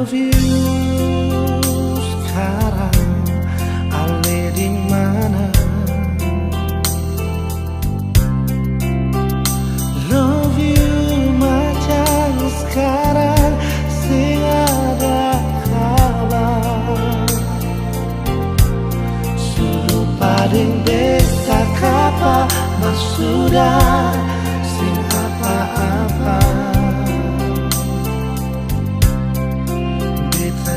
love you sekarang, ale di mana? Love you macam sekarang, sing ada kabar. Suruh pading beta kapa, mas sudah sing apa-apa.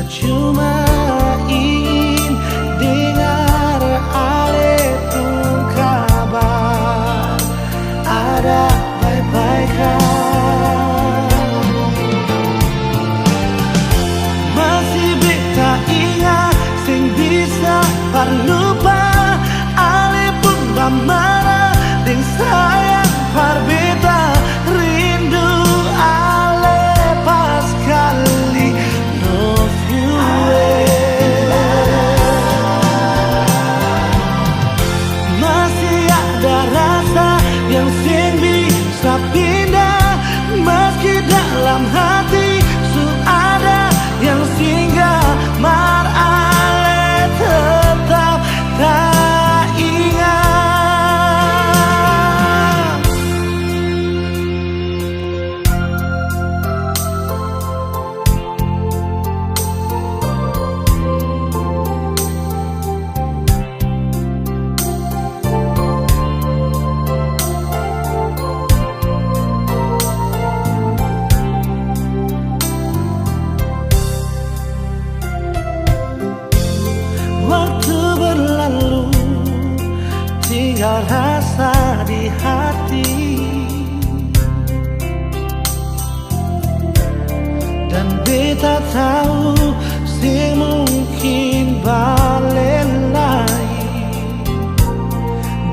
Cuma ingin dengar ale pun kabar, ada baik-baik kan? Masih beta ingat sing bisa parlupa, ale pun bamara deng sayang par beta rindu ale pas kali. Yang sing bisa pindah meski dalam hati su ada yang singgah, mar ale tetap tak ingat. Tinggal rasa di hati, dan beta tahu sing mungkin balik lagi.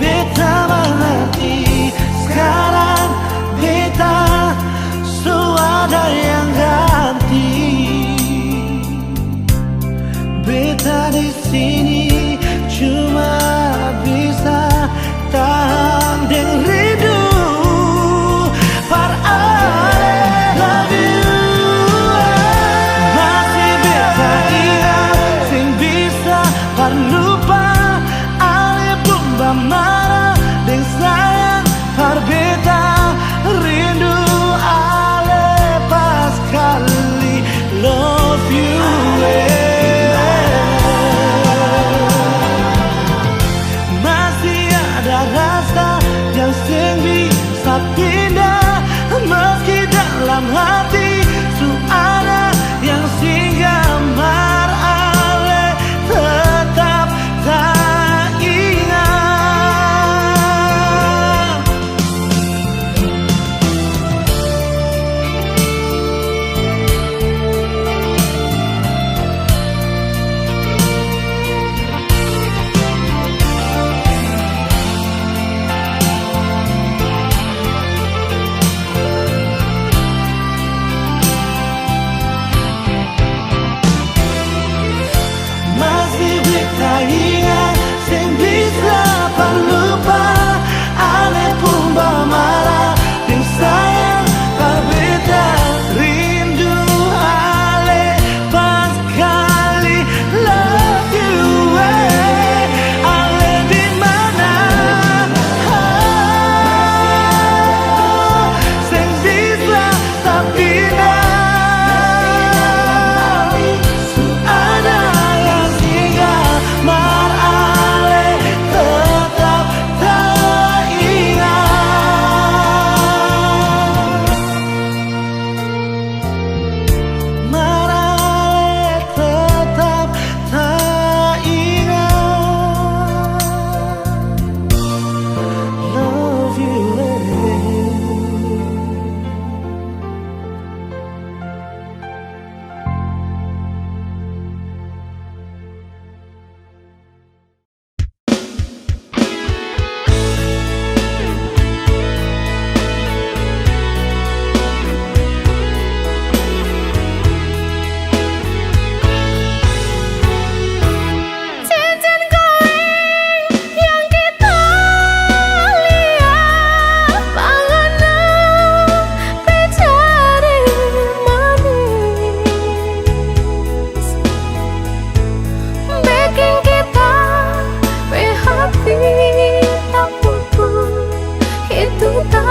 Beta mengerti sekarang, beta so ada yang ganti. Beta di sini cuma bisa tahan deng rindu par ale. Love you, masih beta ingat sing bisa par lupa, ale pun bamara deng sayang par beta rindu ale pas kali. Love you, rasa yang sing bisa pindah meski dalam hati su ada yang singgah, mar ale tetap tak ingat.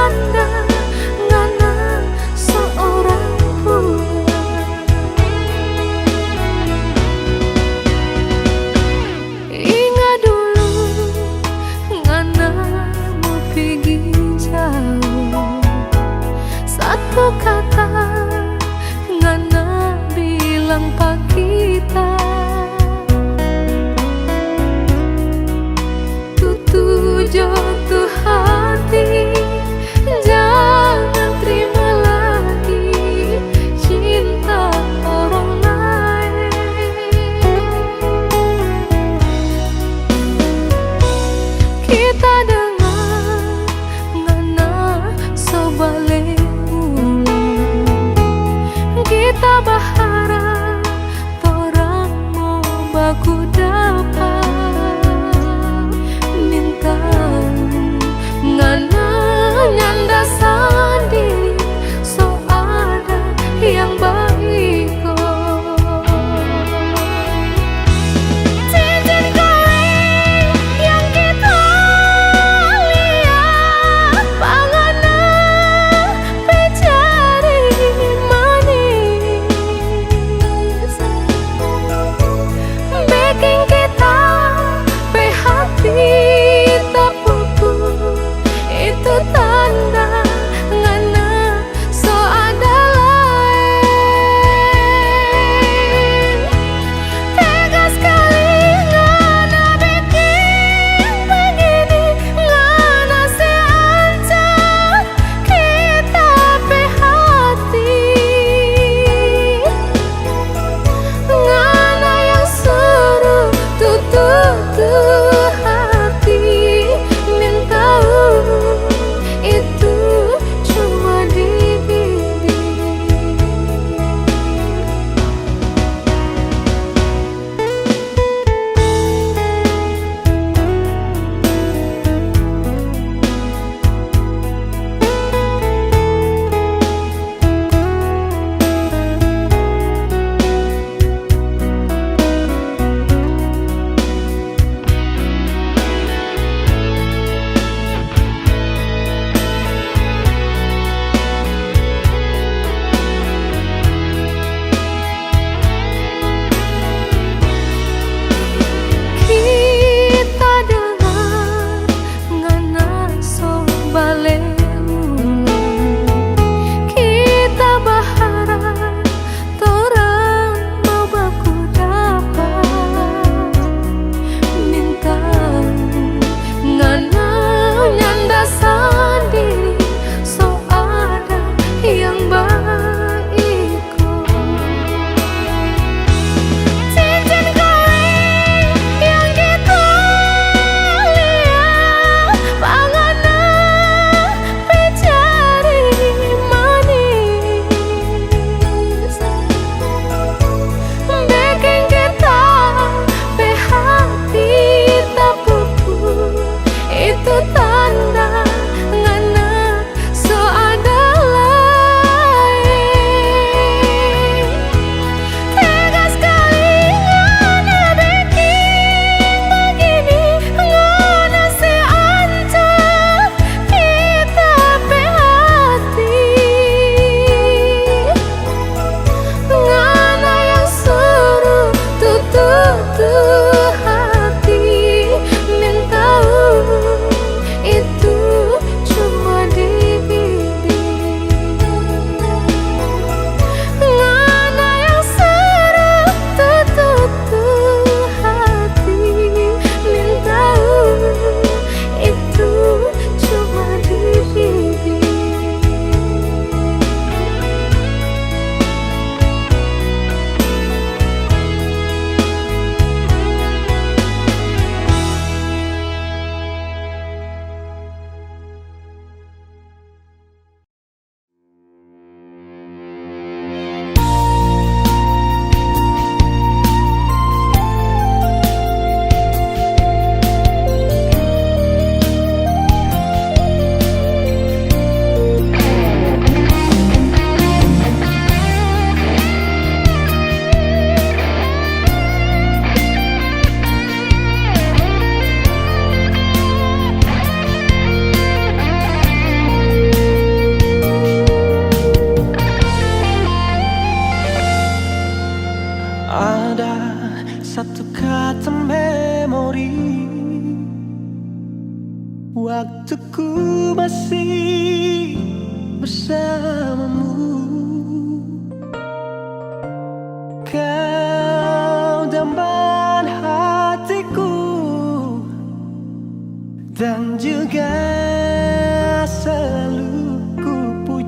ada ngana seorang pun. Ingat dulu ngana mau pergi jauh, satu kata ngana bilang pak kita, tutup hati.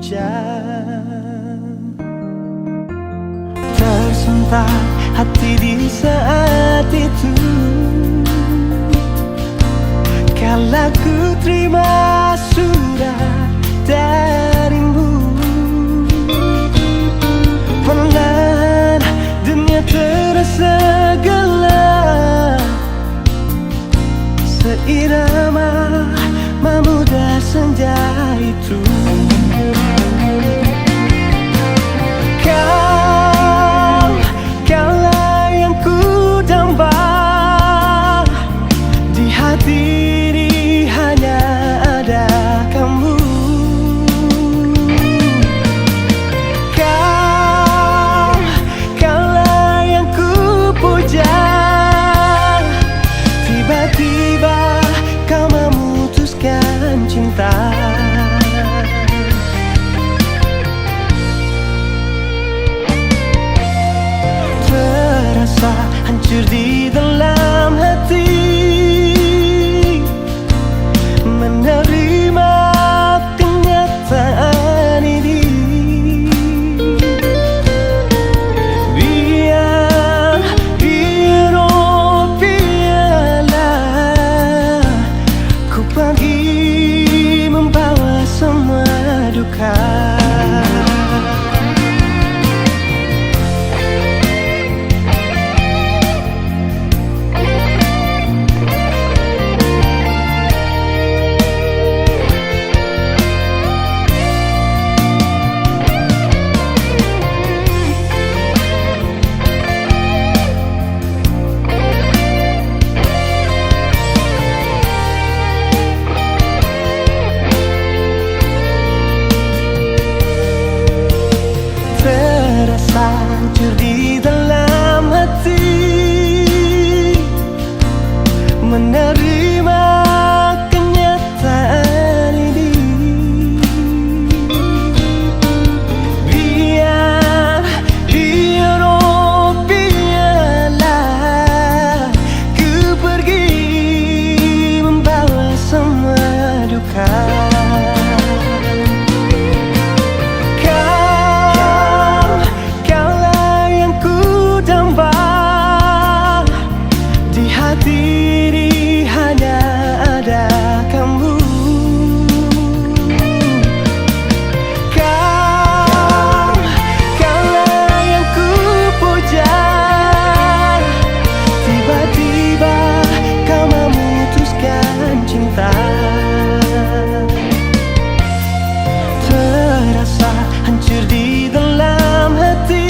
hujan. Tersentak hati di saat itu, kala ku terima surat darimu. Perlahan dunia terasa gelap, seirama memudah senja itu. Kaulah yang ku damba, di hati ini hanya ada kamu. Kaulah yang ku puja, tiba-tiba kau memutuskan cinta. Terasa hancur di dalam hati menerima kenyataan ini. Biar biarlah ku pergi membawa semua duka. Terasa hancur di dalam hati menerima kenyataan ini. Biarlah ku pergi membawa semua duka. Diri hanya ada kamu. Kaulah yang ku puja, tiba-tiba kau memutuskan cinta. Terasa hancur di dalam hati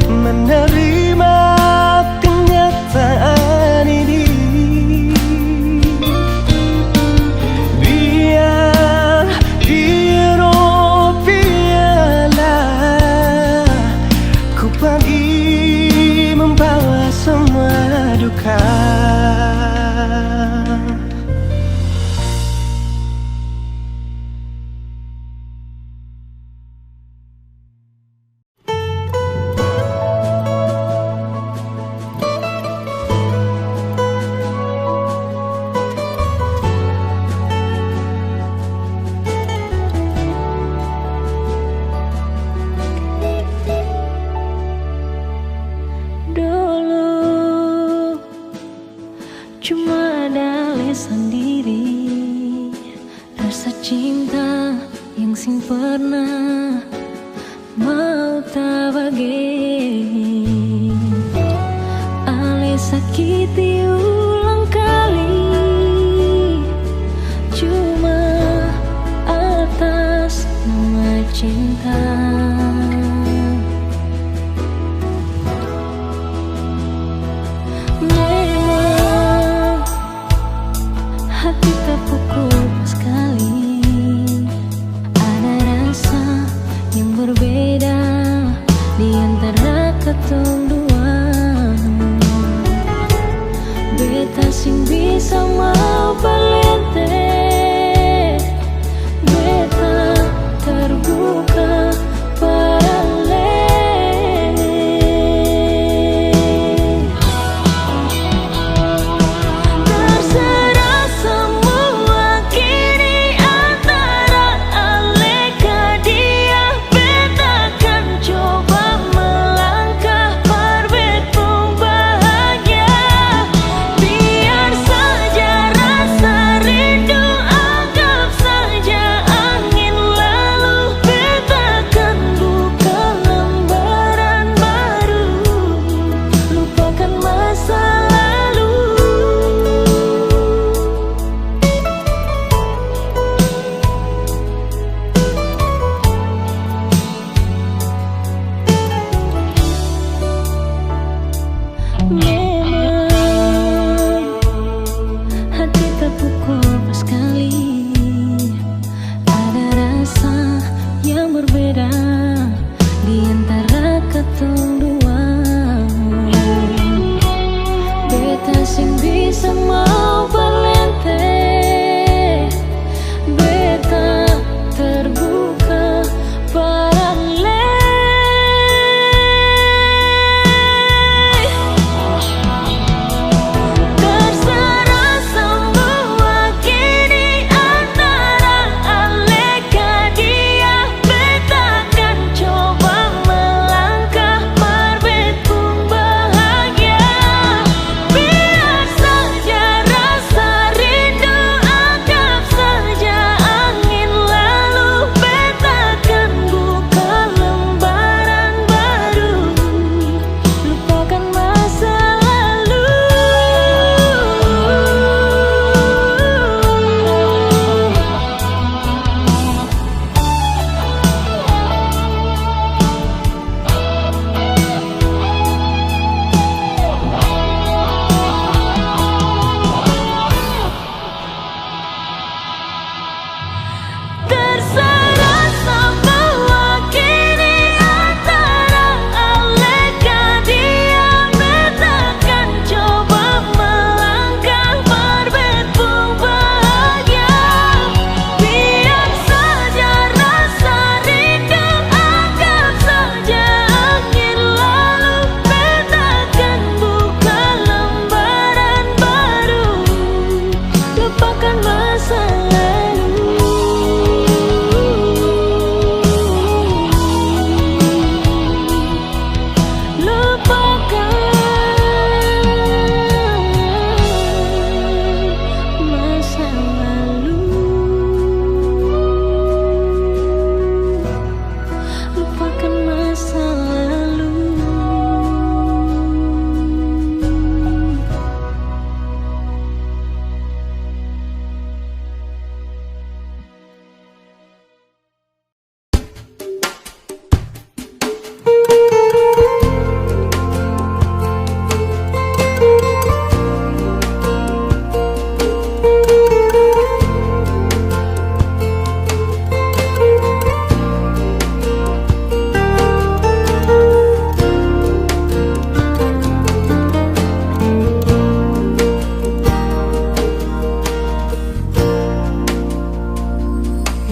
menerima kenyataan ini. Biarlah ku pergi membawa semua duka. Dulu cuma ada lesan diri, rasa cinta yang sing pernah mau tak bagi. Ale sakiti ulang kali, cuma atas nama cinta. Hati terpukul sekali, ada rasa yang berbeda di antara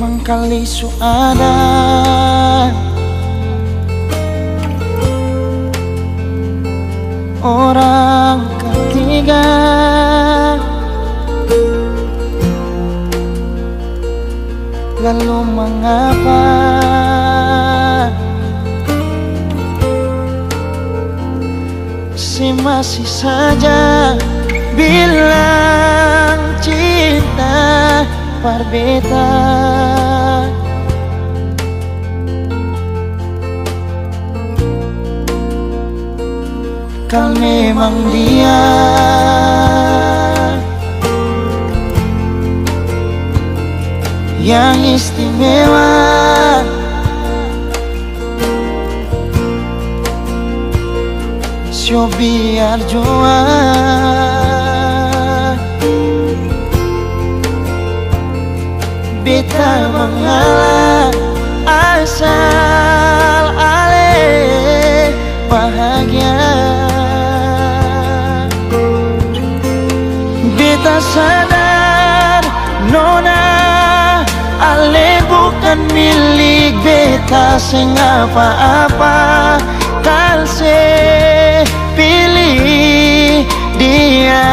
mangkali su ada orang ketiga. Lalu mengapa masih saja bilang cinta berbeda? Kau memang dia yang istimewa, so biar jua beta mengalah asal ale bahagia. Beta sadar nona ale bukan milik beta sing apa-apa. Kal se pilih dia.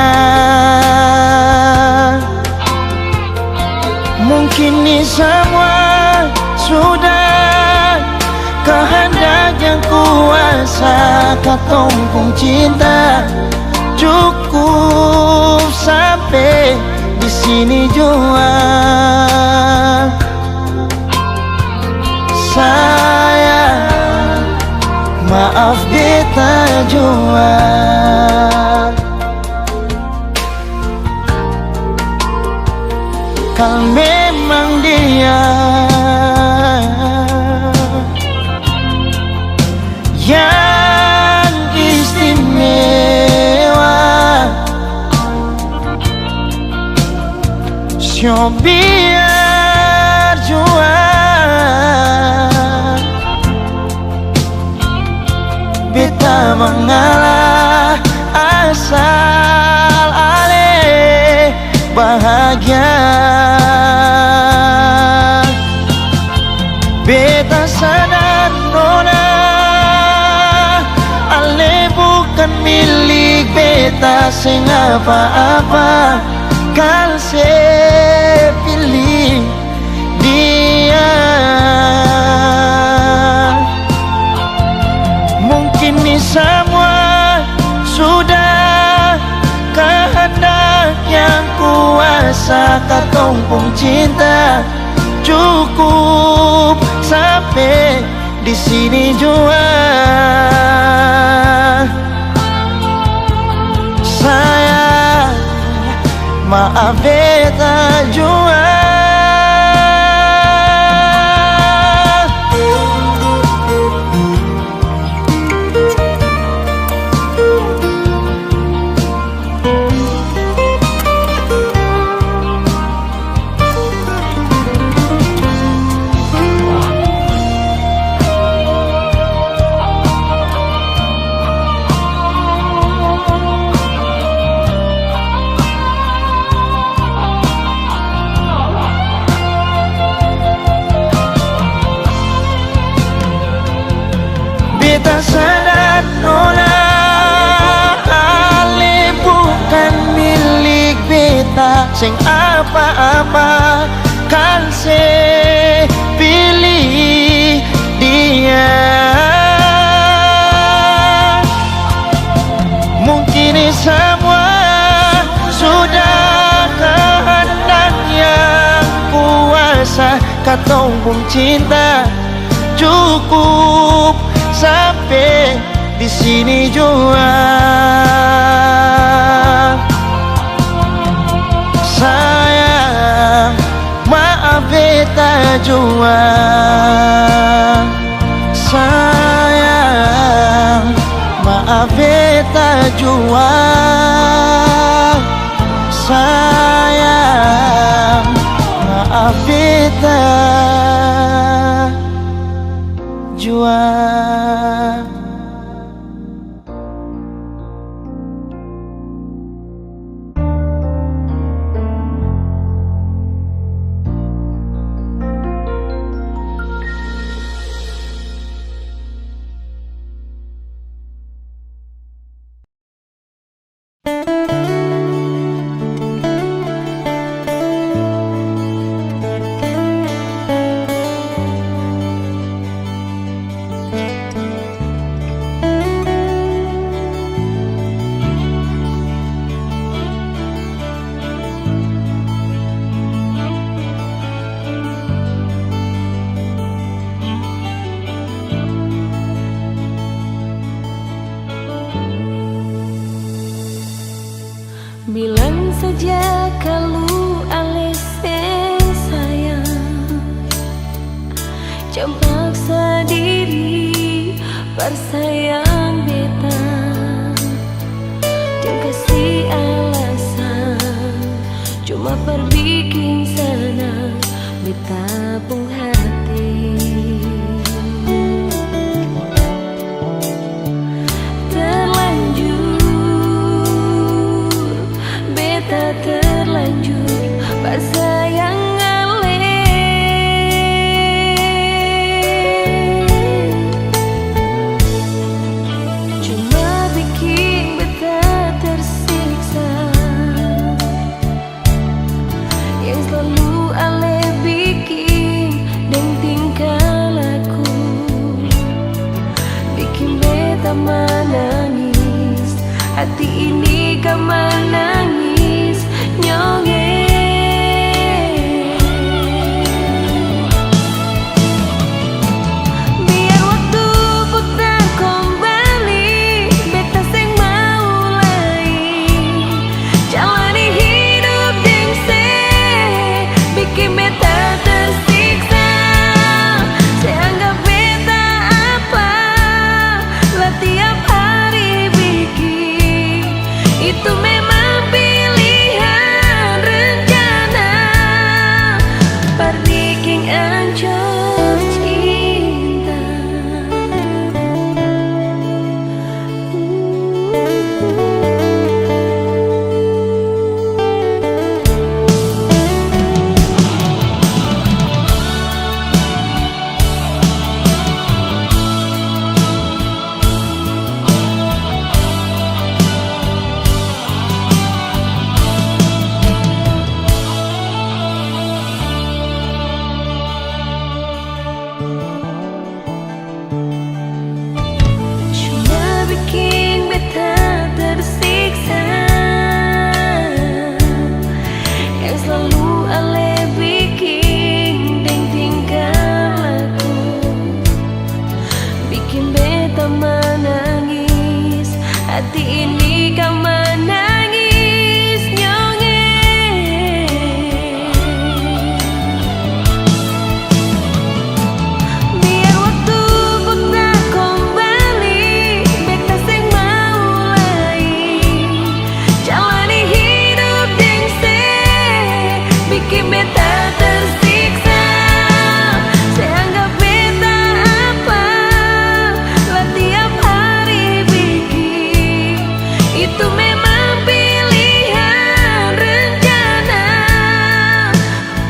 Mungkin ini semua sudah kehendak yang kuasa. Katompong cinta cukup sampai di sini jua. Sayang, maaf beta jua. Kau memang dia yang istimewa, so biar jua beta mengalah asal ale bahagia. Beta sadar nona ale bukan milik beta sing apa-apa. Kal se pilih dia. Mungkin ini semua sudah kehendak yang kuasa. Katompong cinta cukup sampai di sini jua. Sayang, maaf beta jua. Beta sadar nona ale bukan milik beta sing apa-apa. Kan se pilih dia. Mungkin ini semua sudah kehendak yang kuasa. Katompong cinta cukup sampai di sini jua. Sayang, maaf beta jua. Sayang, maaf beta jua. Sayang, maaf beta jua.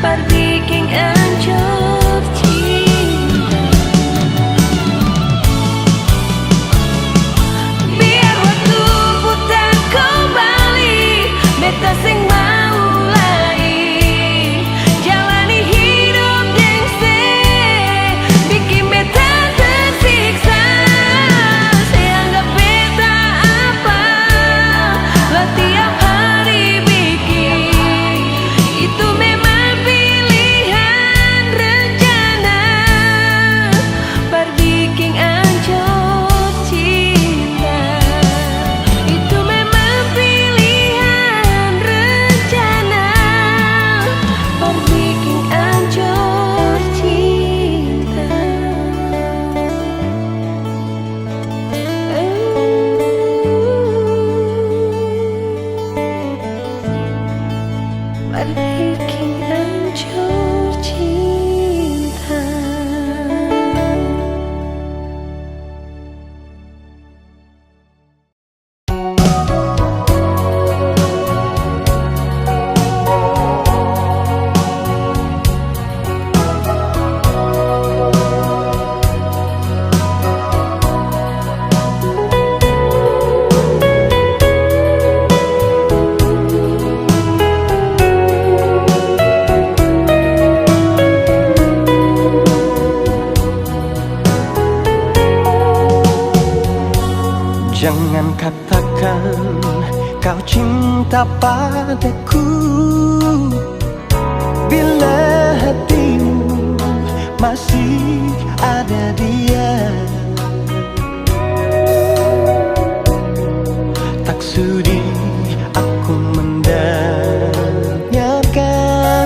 berbikin hancur cinta. Biar waktu putar kembali, beta sing mau lagi jalani hidup yang bikin beta tersiksa. Saya anggap beta apa lah tiap hari bikin itu memang pilihan rencana berbikin hancur cinta. Itu memang pilihan rencana berbikin hancur cinta. Berbikin hancur cinta. Jangan katakan kau cinta padaku bila hatimu masih ada dia. Tak sudi aku mendengarkan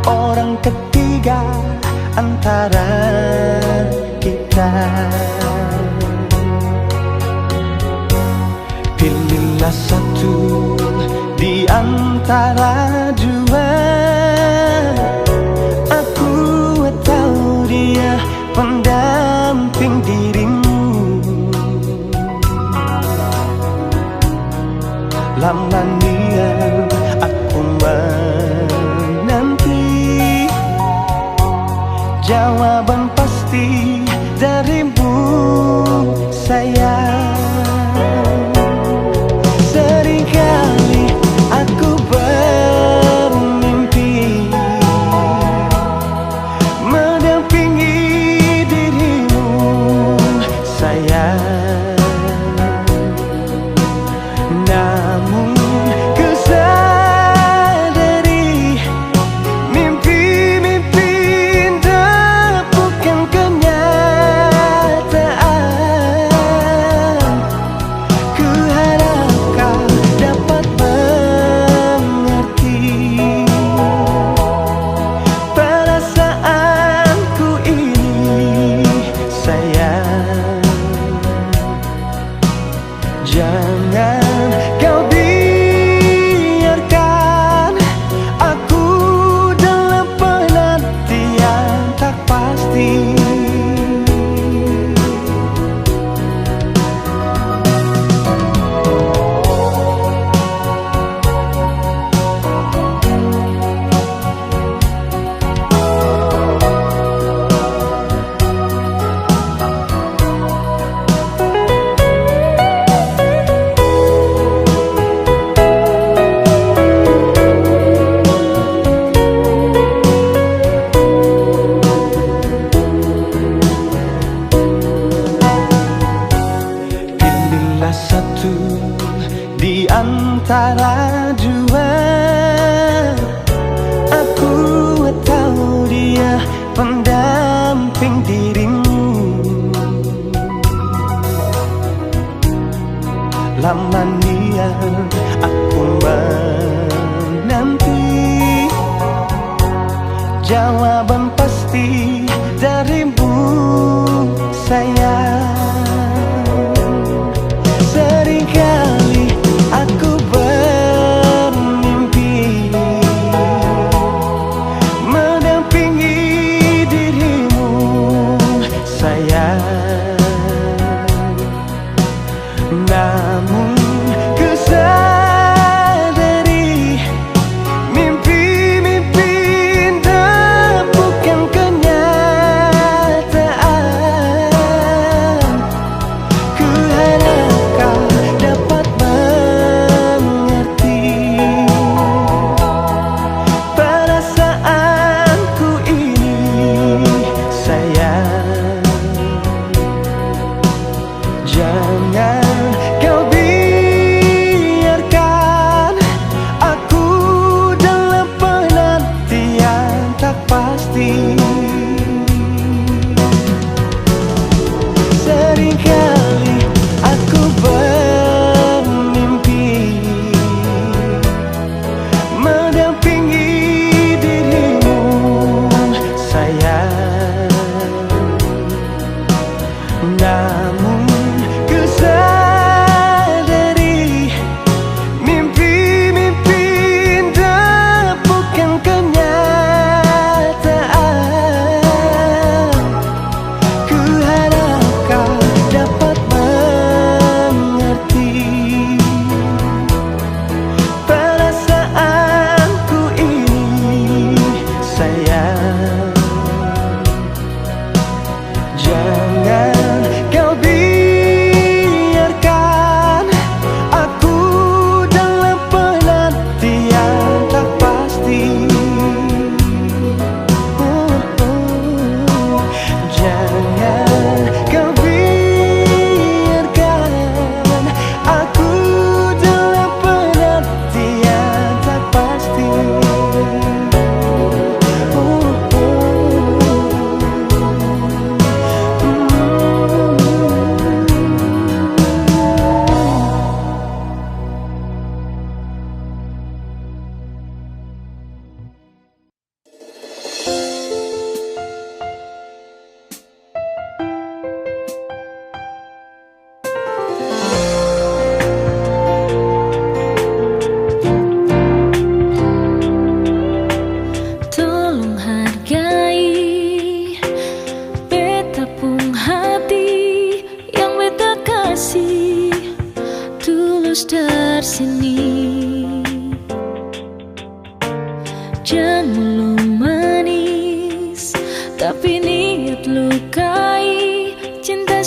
orang ketiga antara kita. Pilihlah satu di antara dua. Aku tahu dia pendamping dirimu. Lama niat aku menanti jawaban pasti darimu, sayang. Seringkali aku bermimpi mendampingi dirimu, sayang. Namun ku sadari mimpi-mimpi indah bukan kenyataan. Ku harap kau dapat mengerti perasaanku ini, sayang. Jangan kau biarkan aku dalam penantian tak pasti. Pilihlah satu di antara dua. Aku tahu dia pendamping dirimu. Lama niat aku menanti jawaban pasti darimu, sayang. Seringkali aku bermimpi mendampingi dirimu, sayang. Namun ku sadari mimpi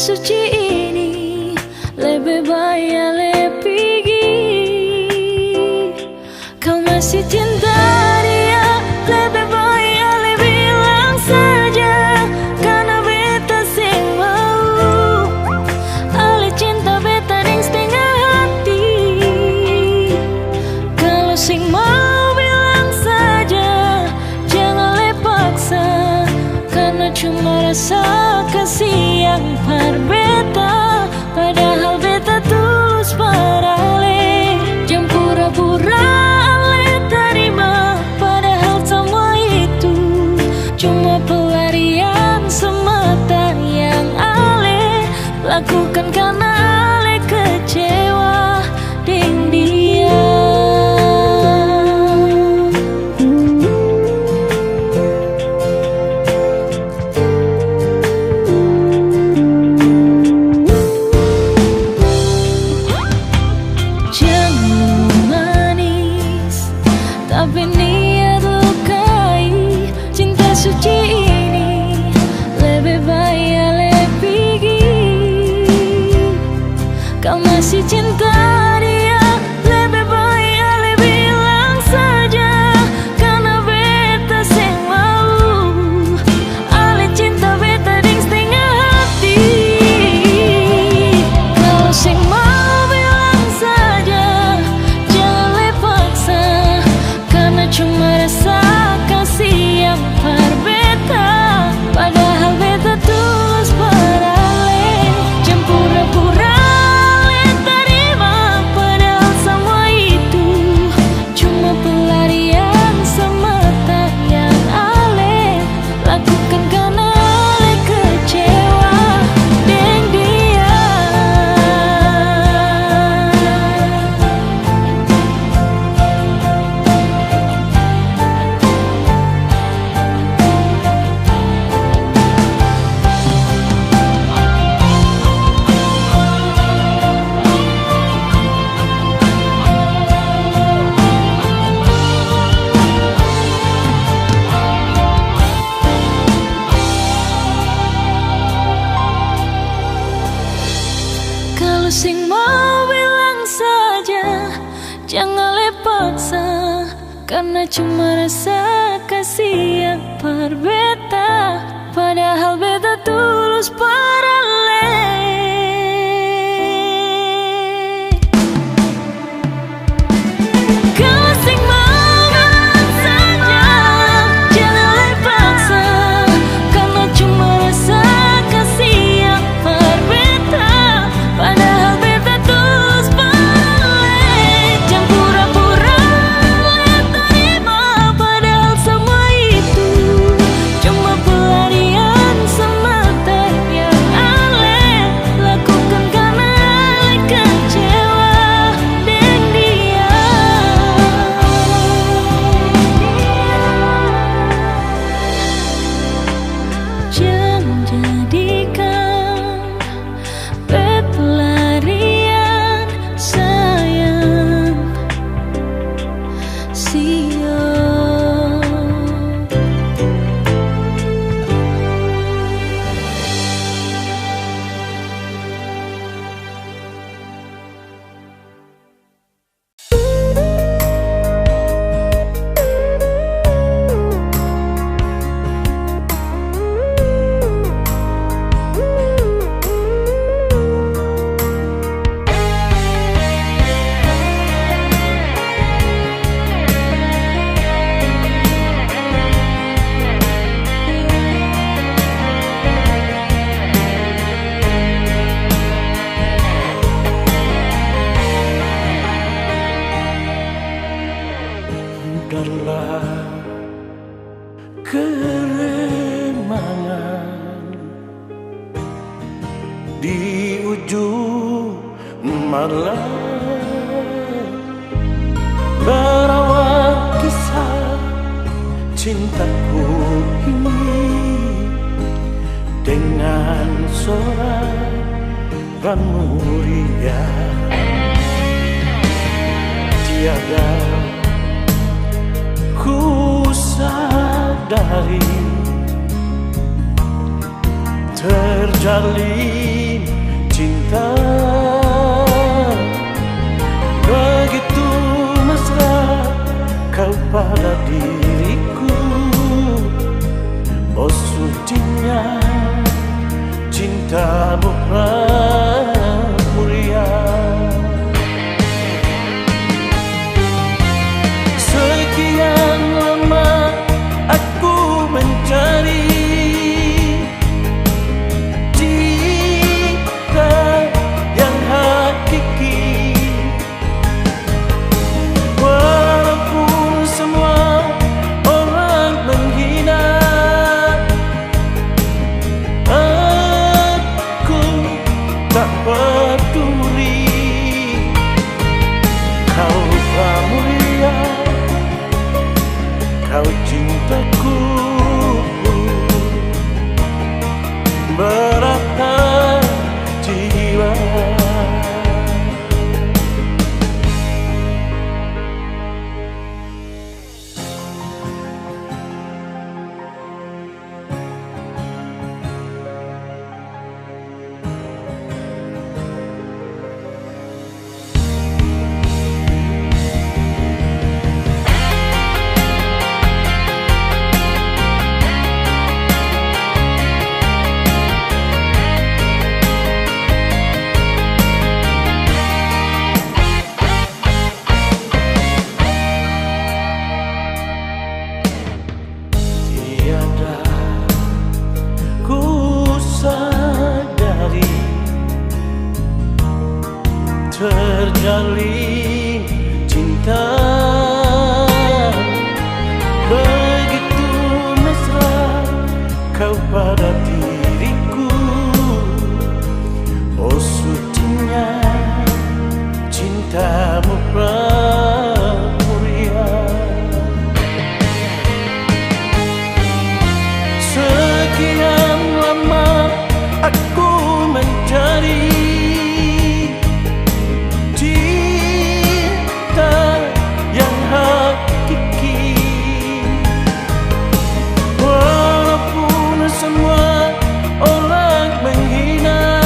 suci ini lebih baik le pergi. Kau masih cinta dia, lebih baik le bilang saja, karena beta sing mau ale cinta beta deng setengah hati. Kalau sing mau bilang saja, jangan le paksa, karena cuma rasa kasih yang par beta, padahal beta tulus para le. Jangan pura-pura ale terima, padahal semua itu cuma pelarian semata yang ale lakukan karena ale kecewa dengan dia. Tapi niat lukai cinta suci ini lebih baik le pergi. Kau masih cinta dia, lebih baik le bilang saja, karena beta sing mau ale cinta beta deng setengah hati. Kalau sing mau bilang saja, jangan le paksa, cuma rasa kasih yang par beta, padahal beta tulus para le. Jangan pura-pura le terima, padahal semua itu cuma pelarian semata yang ale lakukan karena ale kecewa dengan dia. Kalau sing mau bilang saja, jangan le paksa, karena cuma rasa kasih yang par beta, padahal beta tulus para le. Kalau sing mau bilang saja, jangan le paksa, karena cuma rasa kasih yang par beta, padahal beta tulus para le. Jangan pura-pura le terima, padahal semua itu cuma pelarian semata yang ale lakukan karena ale kecewa dengan dia. Jangan jadikan pelarian sayang, siap. Dalam keremangan di ujung malam, berawal kisah cintaku ini dengan seorang mulia. Tiada ku sadari terjalin menjalin cinta begitu mesra kau pada diriku. Oh sucinya cintamu pramuria. Sekian lama aku mencari cinta yang hakiki, walaupun semua orang menghina.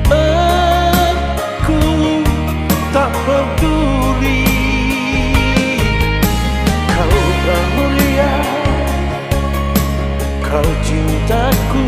Aku tak peduli, kau pramuria, kau cintaku.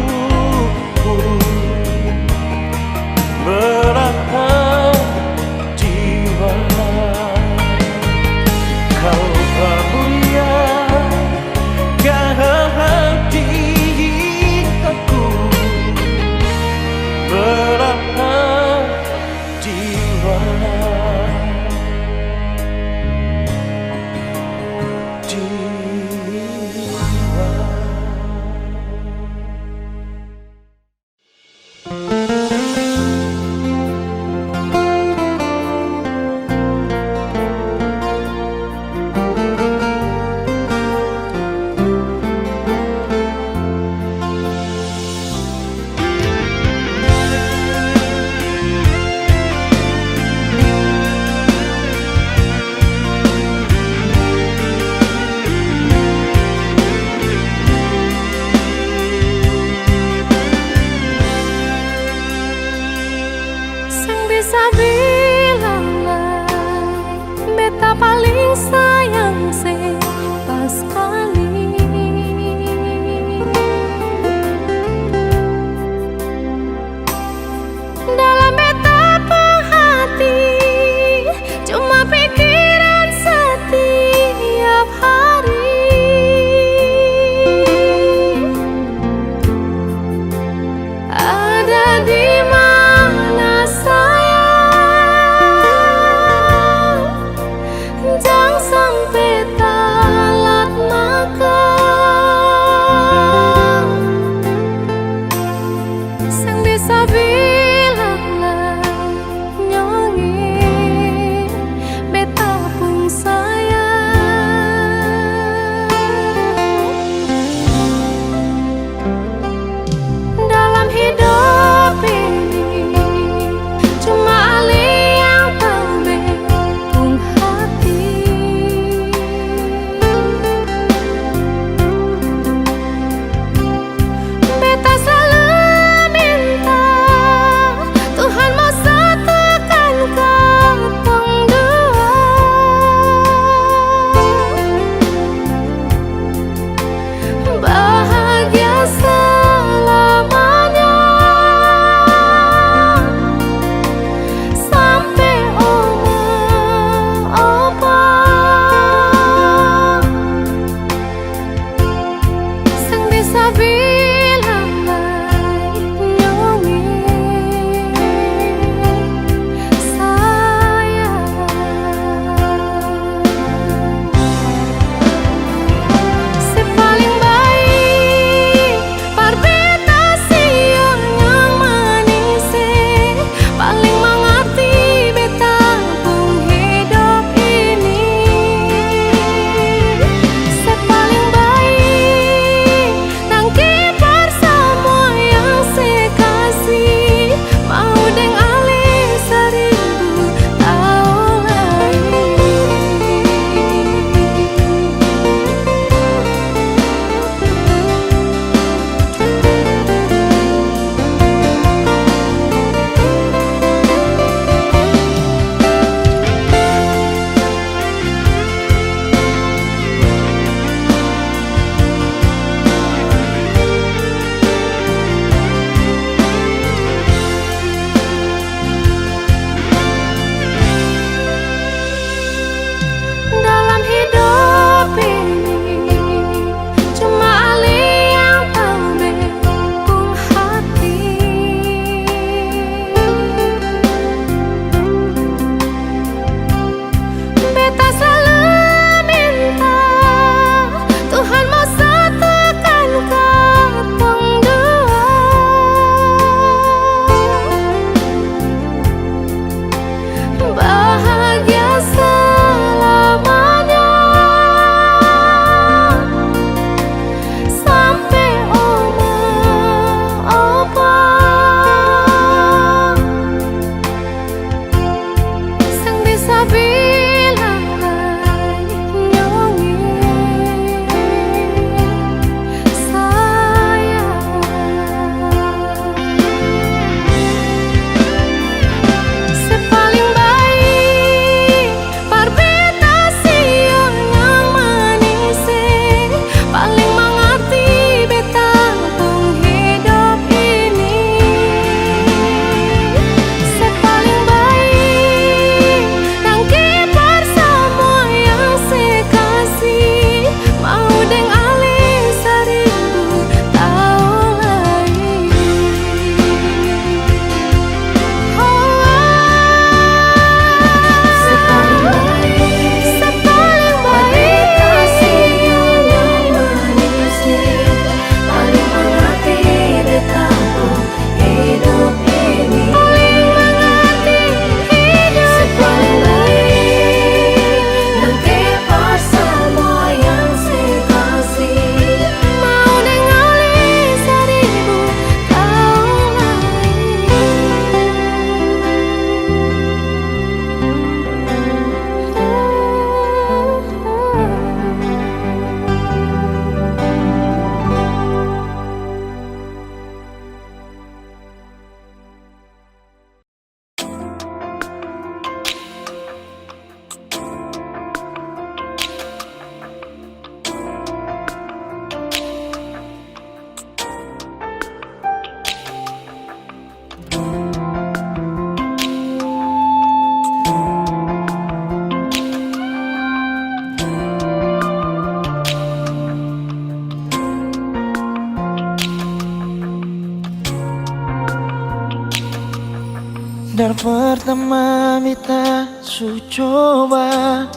Biar pertama beta su coba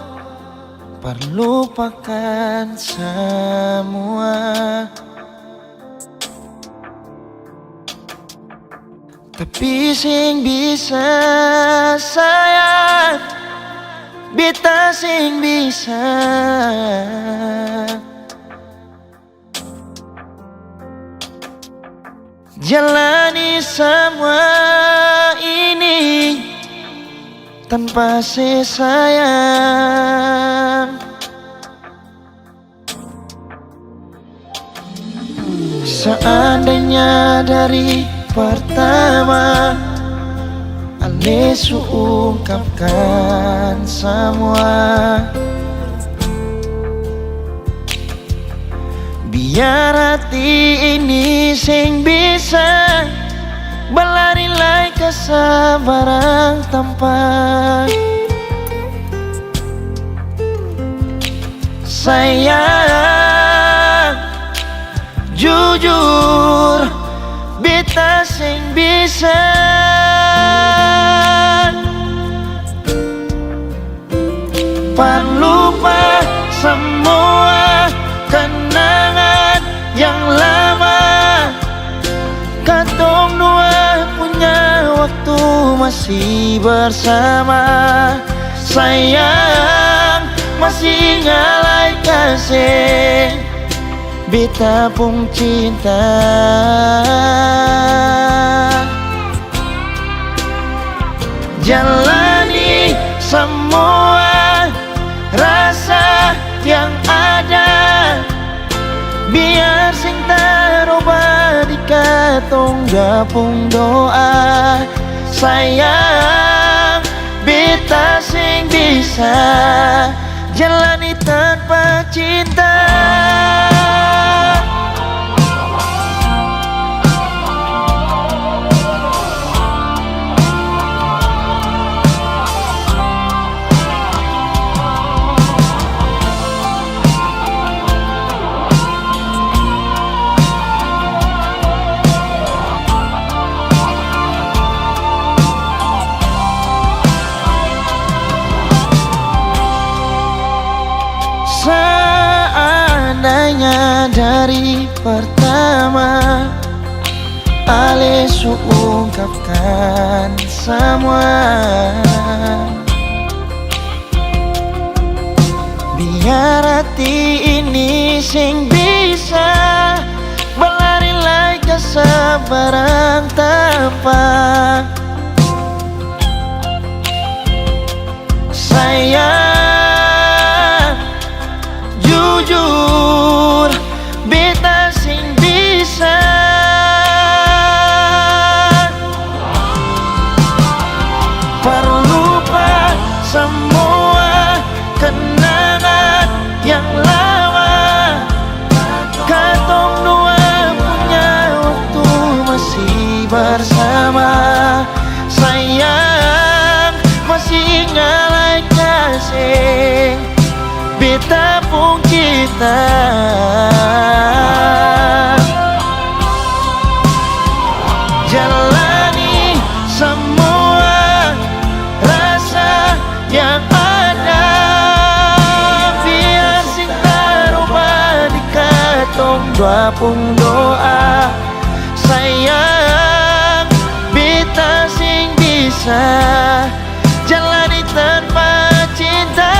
perlupakan semua, tapi sing bisa sayang, beta sing bisa jalani semua ini tanpa sayang. Seandainya dari pertama Ale su ungkapkan semua, biar hati ini sing bisa berlari lai kesabaran tanpa sayang. Jujur beta sing bisa lupa semua kenangan yang lama. Katong dua punya waktu masih bersama. Sayang masih ngalai kasih beta pun cinta. Jalani semua rasa yang ada, biar sing taroba di katong gapung doa. Sayang beta sing bisa jalani tanpa cinta. Seandainya dari pertama Ale su ungkapkan semua, biar hati ini sing bisa berlari lai kesabaran tanpa sayang. Jujur beta sing bisa perlupa semua kenangan yang lama. Katong dua punya waktu masih bersama. Sayang masih ngalai kasih beta pun kita. Jalani semua rasa yang ada, biar sing taroba di katong dua pun doa. Sayang beta sing bisa jalani tanpa cinta.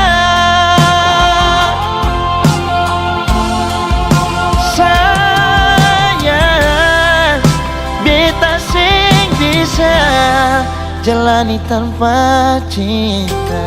Jalani tanpa cinta.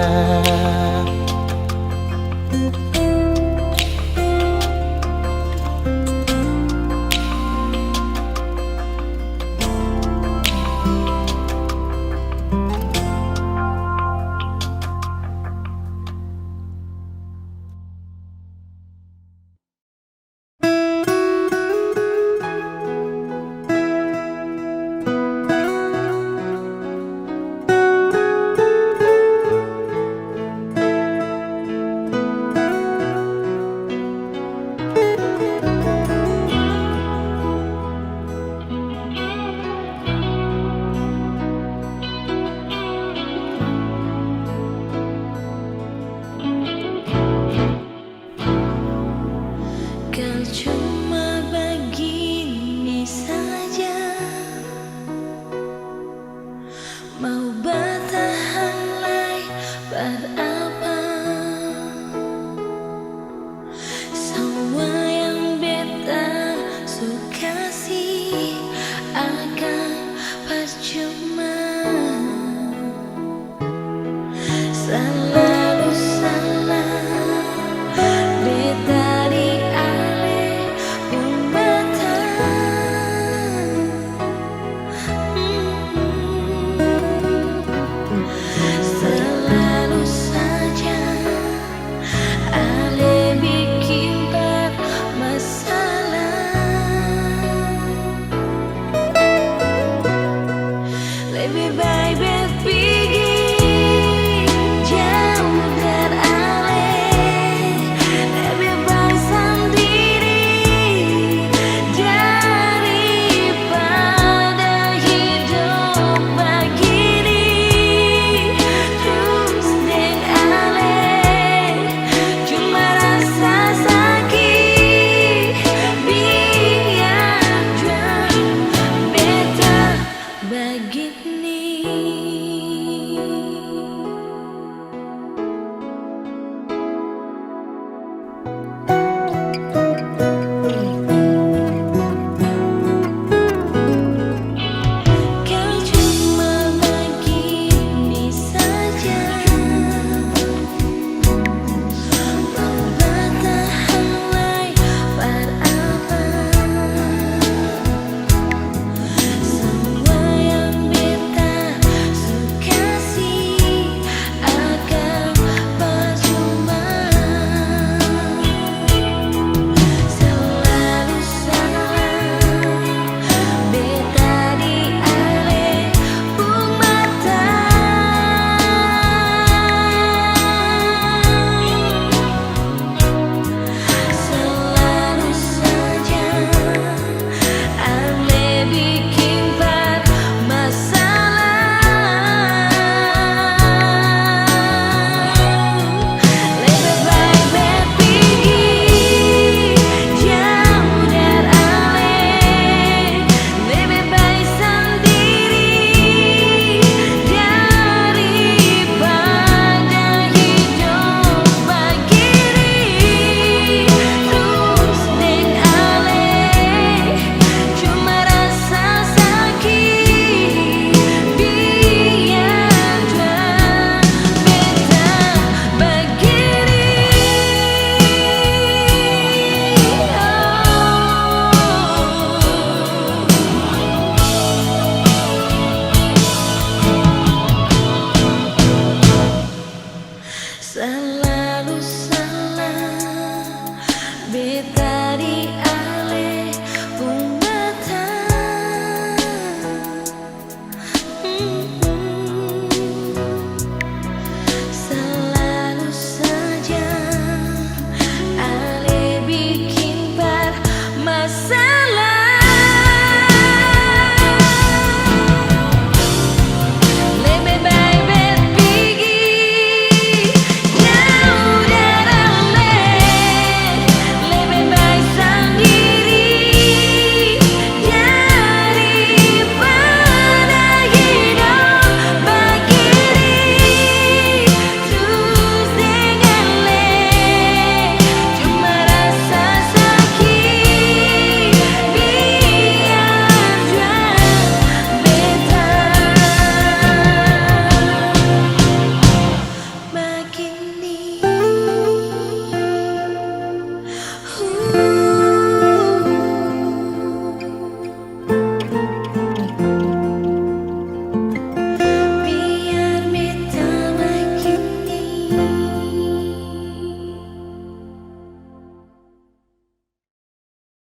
Beta di